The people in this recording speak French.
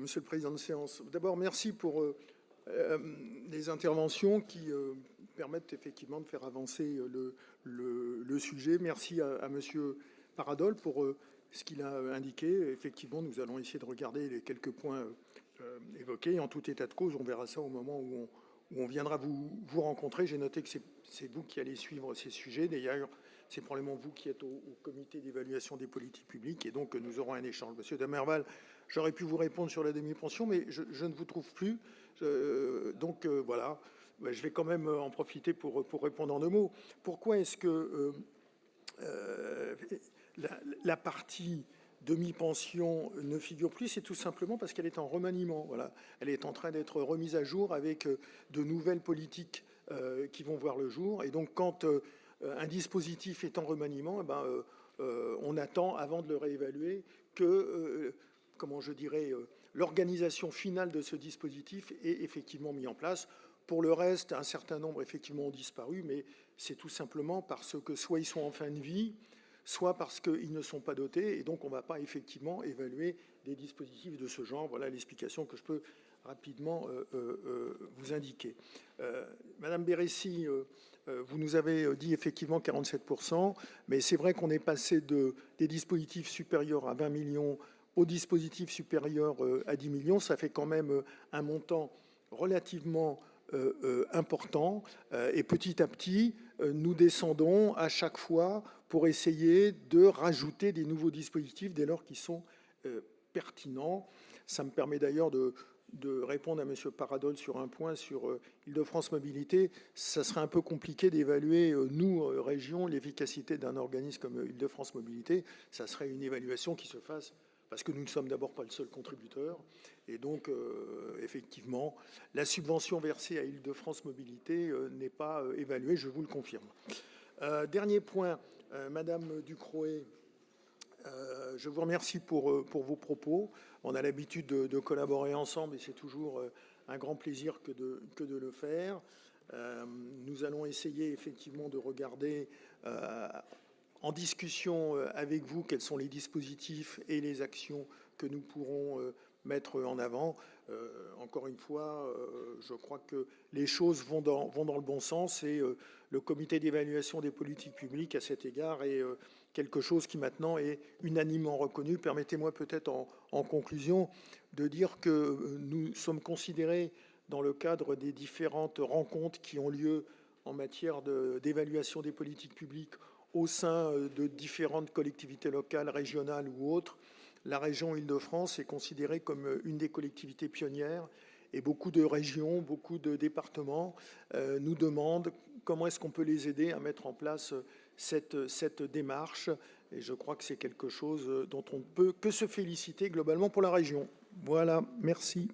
Monsieur le Président de séance. D'abord, merci pour les interventions qui permettent effectivement de faire avancer le sujet. Merci à Monsieur Paradol pour ce qu'il a indiqué. Effectivement, nous allons essayer de regarder les quelques points évoqués. En tout état de cause, on verra ça au moment où on viendra vous rencontrer. J'ai noté que c'est vous qui allez suivre ces sujets. D'ailleurs, c'est probablement vous qui êtes au comité d'évaluation des politiques publiques, et donc nous aurons un échange. Monsieur Damerval, j'aurais pu vous répondre sur la demi-pension, mais je ne vous trouve plus. Donc voilà, je vais quand même en profiter pour répondre en 2 mots. Pourquoi est-ce que la partie demi-pension ne figure plus? C'est tout simplement parce qu'elle est en remaniement. Voilà. Elle est en train d'être remise à jour avec de nouvelles politiques qui vont voir le jour. Et donc, quand un dispositif est en remaniement, on attend, avant de le réévaluer, que, comment je dirais, l'organisation finale de ce dispositif est effectivement mise en place. Pour le reste, un certain nombre, effectivement, ont disparu, mais c'est tout simplement parce que soit ils sont en fin de vie, soit parce qu'ils ne sont pas dotés, et donc on ne va pas effectivement évaluer des dispositifs de ce genre. Voilà l'explication que je peux rapidement vous indiquer. Madame Bérécy, vous nous avez dit effectivement 47%, mais c'est vrai qu'on est passé des dispositifs supérieurs à 20 millions aux dispositifs supérieurs à 10 millions. Ça fait quand même un montant relativement important, et petit à petit, nous descendons à chaque fois pour essayer de rajouter des nouveaux dispositifs dès lors qu'ils sont pertinents. Ça me permet d'ailleurs de répondre à M. Paradol sur un point, sur Île-de-France Mobilité. Ça serait un peu compliqué d'évaluer, nous, région, l'efficacité d'un organisme comme Île-de-France Mobilité. Ça serait une évaluation qui se fasse parce que nous ne sommes d'abord pas le seul contributeur. Et donc, effectivement, la subvention versée à Île-de-France Mobilité n'est pas évaluée, je vous le confirme. Dernier point, Madame Ducrot, je vous remercie pour vos propos. On a l'habitude de collaborer ensemble et c'est toujours un grand plaisir que de le faire. Nous allons essayer effectivement de regarder en discussion avec vous quels sont les dispositifs et les actions que nous pourrons mettre en avant. Encore une fois, je crois que les choses vont dans le bon sens, et le comité d'évaluation des politiques publiques à cet égard est quelque chose qui maintenant est unanimement reconnu. Permettez-moi peut-être en conclusion de dire que nous sommes considérés dans le cadre des différentes rencontres qui ont lieu en matière d'évaluation des politiques publiques au sein de différentes collectivités locales, régionales ou autres. La région Île-de-France est considérée comme une des collectivités pionnières, et beaucoup de régions, beaucoup de départements nous demandent comment est-ce qu'on peut les aider à mettre en place cette démarche. Et je crois que c'est quelque chose dont on ne peut que se féliciter globalement pour la région. Voilà, merci.